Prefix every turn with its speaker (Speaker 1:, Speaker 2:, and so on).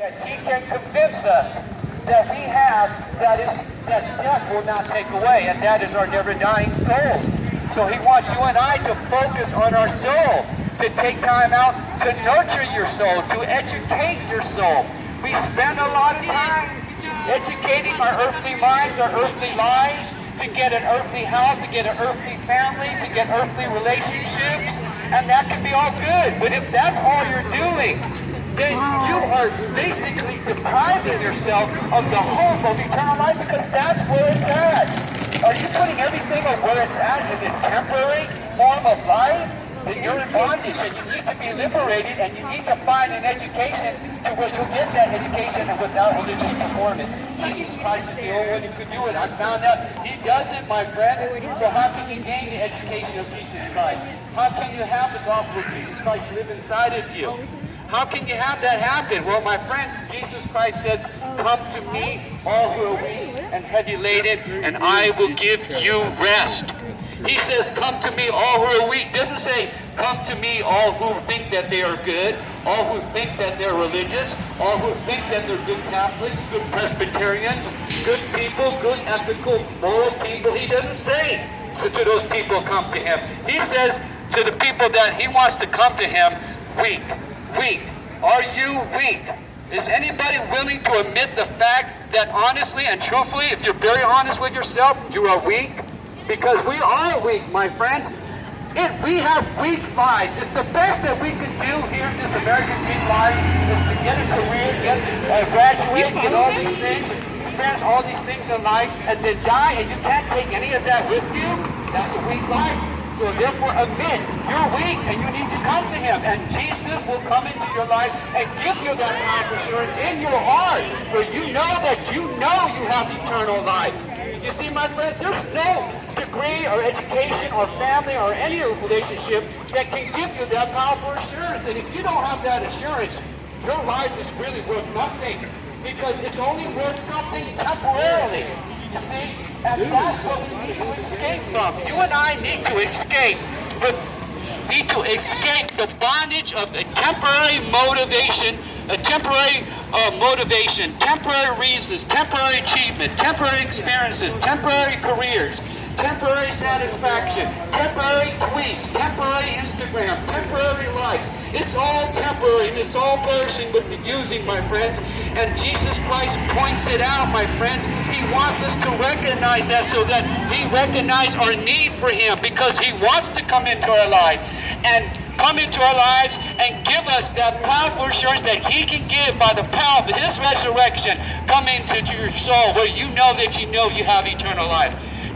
Speaker 1: That he can convince us that we have, that death will not take away, and that is our never-dying soul. So he wants you and I to focus on our soul, to take time out to nurture your soul, to educate your soul. We spend a lot of time educating our earthly minds, our earthly lives, to get an earthly house, to get an earthly family, to get earthly relationships, and that can be all good. But if that's all you're doing, then you are basically depriving yourself of the hope of eternal life, because that's where it's at. Are you putting everything on where it's at in a temporary form of life? Then you're in bondage, and you need to be liberated, and you need to find an education to where you'll get that education without religious performance. Jesus Christ is the only one who could do it. I found out he does it, my friend. So how can you gain the education of Jesus Christ? How can you have the gospel of Jesus Christ live inside of you? How can you have that happen? Well, my friends, Jesus Christ says, come to me, all who are weak and heavy laden, and I will give you rest. He says, come to me, all who are weak. Doesn't say, come to me, all who think that they are good, all who think that they're religious, all who think that they're good Catholics, good Presbyterians, good people, good ethical, moral people. He doesn't say to those people, come to him. He says to the people that he wants to come to him, weak. Weak. Are you weak? Is anybody willing to admit the fact that honestly and truthfully, if you're very honest with yourself, you are weak? Because we are weak, my friends. We have weak lives. It's the best that we can do here in this American dream life is to get a career, graduate, get all these things, experience all these things in life, and then die, and you can't take any of that with you. That's a weak life. So therefore, admit you're weak and you need to come to him. And Jesus will come into your life and give you that kind of assurance in your heart. For you know that you have eternal life. You see, my friend, there's no degree or education or family or any relationship that can give you that powerful assurance. And if you don't have that assurance, your life is really worth nothing, because it's only worth something temporarily. You see? And that's what we need to escape from. You and I need to escape. The bondage of a temporary motivation, temporary reasons, temporary achievement, temporary experiences, temporary careers, temporary satisfaction, temporary tweets, temporary Instagram, temporary likes. It's all temporary, and it's all perishing with the using, my friends. And Jesus Christ points it out, my friends. He wants us to recognize that, so that we recognize our need for him, because he wants to come into our life and come into our lives and give us that powerful assurance that he can give by the power of his resurrection. Come into your soul where you know that you have eternal life.